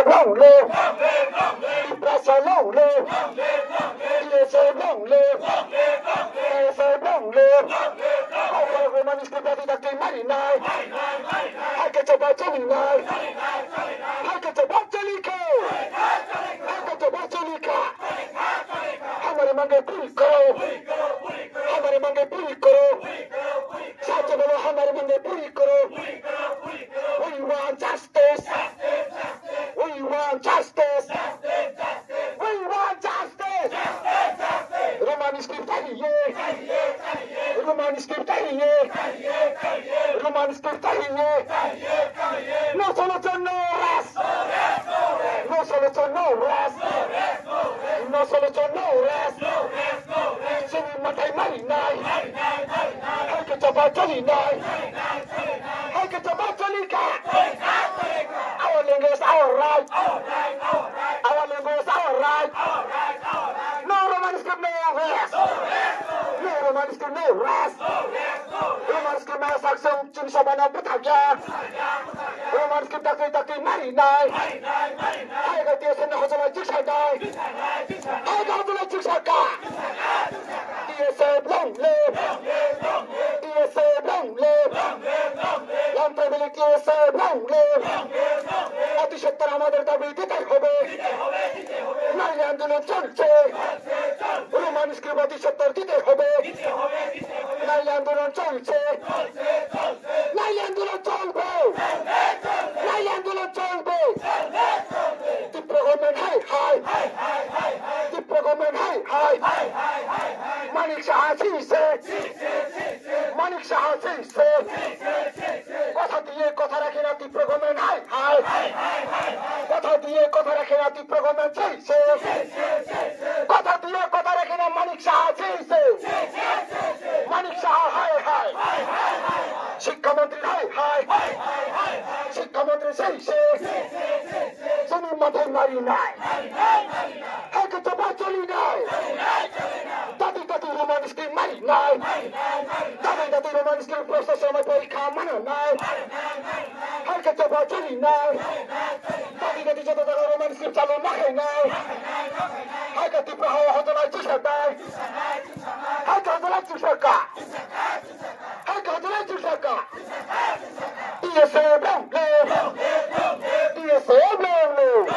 long live. Pressa long live. TSA long live. TSA long live. Our Roman is prepared to 99. I get about 29. I get about Jalico. I get about Jalika. हमारे मांगे पूरी करो हमारे मांगे पूरी करो साथ बोलो हमारे मांगे पूरी करो we want justice we want justice we want justice Romani script चाहिए Romani script चाहिए Romani script चाहिए no solution no rest no solution no rest no solution no rest sini matai mari nai hai ke chaba chali nai hai ke chaba chali ka our language is our right our language is our right no Roman script no rest no Roman script no rest Roman script no saksam chin sabana betagya Roman script taki mari nai hai ke tiya sen ho jala chiksa dai hai ga jala chiksa ka TSA long live TSA long live Lantability TSA long live অতি সত্তর আমাদের দাবি দিতেই হবে নাইলে আন্দোলন চলছে মানুষকে অতি সত্তর দিতে হবে নাইলে আন্দোলন চলছে নাইলে আন্দোলন চলবে নাইলে আন্দোলন চলবে তীব্র গভর্নমেন্ট হাই তীব্র গভর্নমেন্ট হাই মানিক সাহা ছিঁড়ছে মানিক সাহা ছিঁড়ছে কথা দিয়ে কথা রাখে না তীব্র গভর্নমেন্ট হাই কথা দিয়ে কথা রাখে না তীব্র গভর্নমেন্ট ছিঁড়ছে কথা দিয়ে কথা রাখে না মানিক সাহা ছিঁড়ছে মানিক সাহা হাই শিক্ষামন্ত্রী হাই শিক্ষামন্ত্রী ছিঁড়ছে তুমি মাথায় মারি নাই একে তো বাঁচলি নাই দাদি দাদি রোমান স্ক্রিন মারি নাই দাদি দাদি রোমান স্ক্রিন প্রশ্ন সময় পরীক্ষা মানো নাই একে তো বাঁচলি নাই দাদি দাদি যত টাকা রোমান স্ক্রিন চালু মাখে নাই একে তীব্র হওয়া হতো না চুষা দেয় একে হতো না চুষাকা একে হতো না চুষাকা TSA long live TSA long live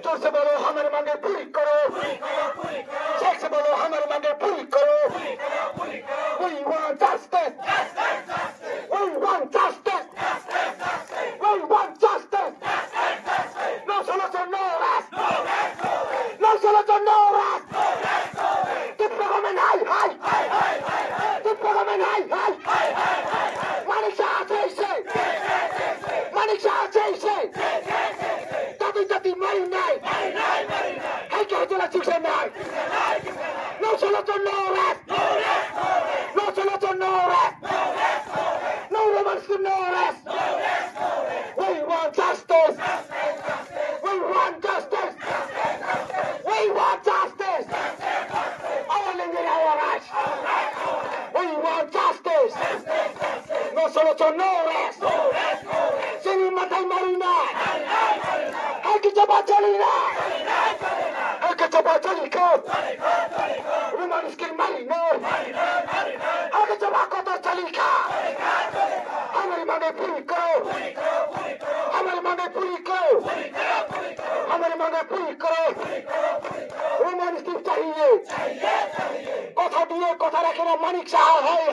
जोर से बोलो हमारे मांगे पूरी करो शेख से बोलो हमारे मांगे पूरी करो we want justice we want justice we want justice no solution no rest no solution no rest keep government high keep government high Manik Shah say Manik Shah say Dati mari nai hai ke hotola chiksa nai no solution no rest no solution no rest no Roman script no rest we want justice we want justice we want justice our language our rights we want justice no solution no rest sini matai mari nai Eke coba jalina, eke coba jalika, rumah miskin marino, eke coba kotor jalika, hamari mange puriko, hamari mange puriko, hamari mange puriko, rumah miskin चाहिए, kota diye kota rakhena Manik Shah hai,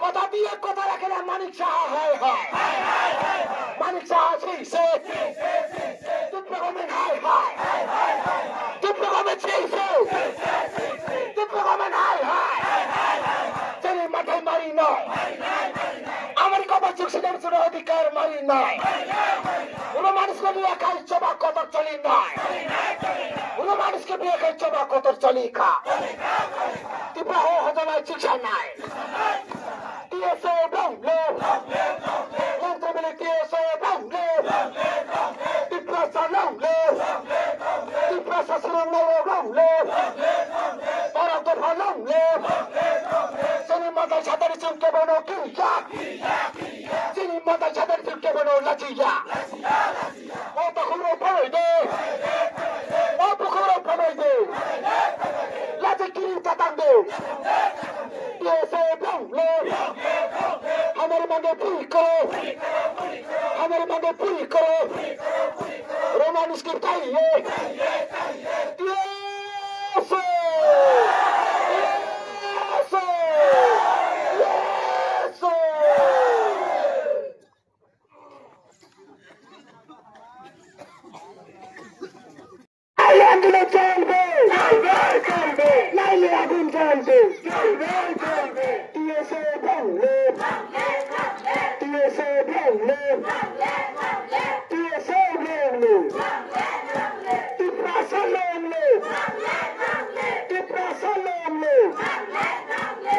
kota diye kota rakhena Manik Shah hai, Manik Shah se Government high. The government chief. The government high. Tell him matai mari nai. America bachuk sidar suno adhikar mari nai. Uno manis ko liya kai choba kotor chali nai. Uno manis ke liya kai choba kotor chali ka. Tiba ho hodana chiksha nai. TSA long live. Lantability TSA long live. Long live! The process long live! Para the long live! Sini mata chadar chimke bono kiya! Sini mata chadar chimke bono lachiya! मांगे पूरी करो Roman script चाहिए আন্দোলন চলবে লাইলে আগুন জ্বলবে TSA ভাঙলে TSA ভাঙলে টিএসএ ভাঙলে টিপ্রাসা ভাঙলে টিপ্রাসা ভাঙলে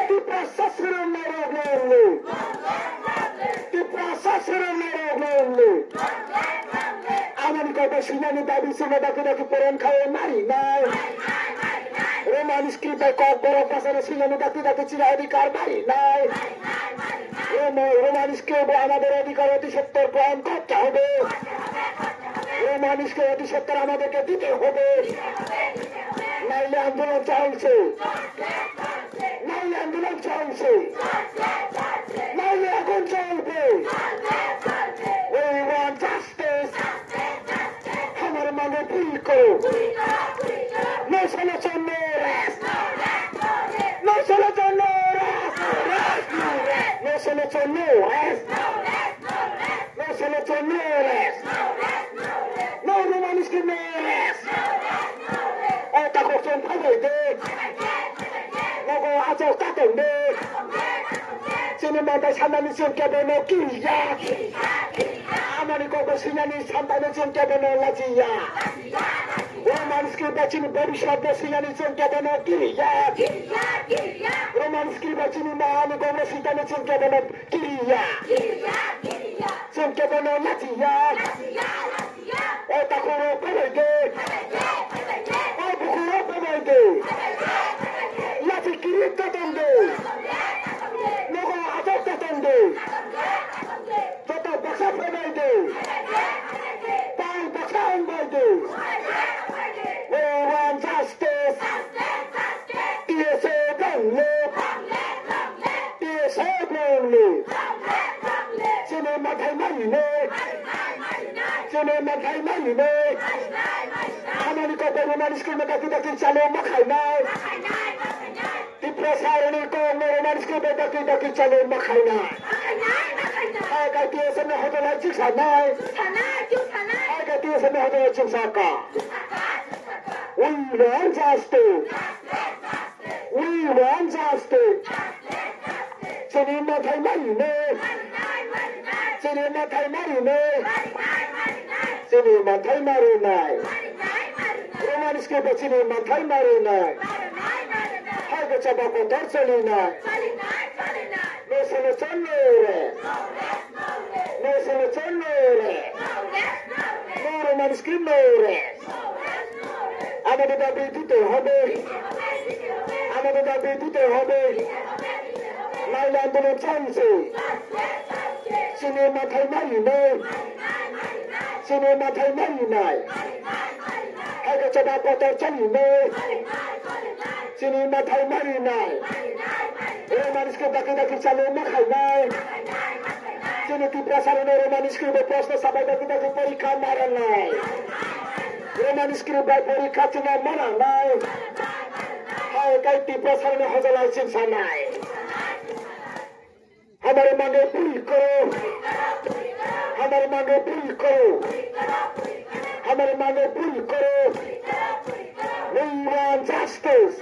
টিপ্রাসা শ্রীরামের ভাঙলে টিপ্রাসা শ্রীরামের ভাঙলে Amerika Sinani Babi Sinadaki Poran Kao Mari Nai Roman script by Kok Borok Pasana Sinani Daki China Adikar Mari Nai Roman script আমাদের অধিকার অতি সত্তর গ্রহণ করতে হবে রোমান স্ক্রিপ্ট অতি সত্তর আমাদেরকে দিতে হবে নাইলে আন্দোলন চলছে নাইলে আন্দোলন চলছে নাইলে আগুন চলবে We want justice মাঙ্গে ভুল করো no solution no rest no solution no rest no solution no rest no solution no rest no roman script no rest ota kokson phai de nogo ajo katon de cinema da sanani sim ke bono kiya Amerika Sinani Santana Chinkabano Latia Roman Scribachin Bobishop Sinani Chinkabano Kiria Roman Scribachin Mahani Sintana Chinkabano Kiria Chinkabano Latia Otakuro Pavage Obukuro Pavage Lati Kirita Tande Nogo Adopta Tande Toto Baksa Pavage Pai Baksa Pavage We want justice TSA Bangla TSA Bangla Cinema Thai Marine Cinema Thai Marine Amerika Roman Script Daki Chalo Makai Nai Tiprasarani Ko Roman Script Daki Chalo Makai Nai I got this and the hotel at Chisanai. I got this and the hotel at Chisaka. We want justice. We want justice. Cinema Thai Marine. Cinema Thai Marine. Cinema Thai Marine. Roman script Cinema Thai Marine. I got Chabako Torsolina. No solution, no rest. No solution, no rest. No roman script, no rest. আমাদের দাবি দিতে হবে আমাদের দাবি দিতে হবে নাইলে আন্দোলন চলছে সিনেমা মাথায় মারি নাই সিনেমা মাথায় মারি নাই আগে চবা পথর চলি নাই সিনেমা মাথায় মারি নাই মানুষকে ডাকি ডাকি চালু মাখাই নাই সিনেটি প্রসারণের মানুষকে প্রশ্ন সবাই ডাকি ডাকি পরীক্ষা মারা নাই Roman script by Porikatina Mananai. How can people sign a hotel license and I? Hamare Mange Pulko. Hamare Mange Pulko. Hamare Mange Pulko. We want justice.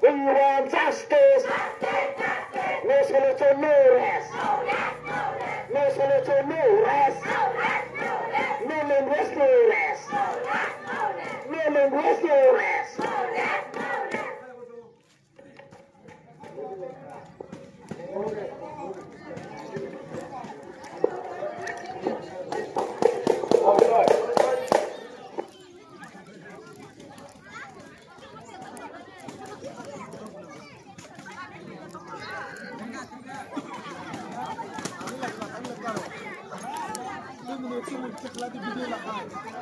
We want justice. No solution, no rest. No solution, no rest. No man rest, no rest. No man rest, no rest. Lagi video lah.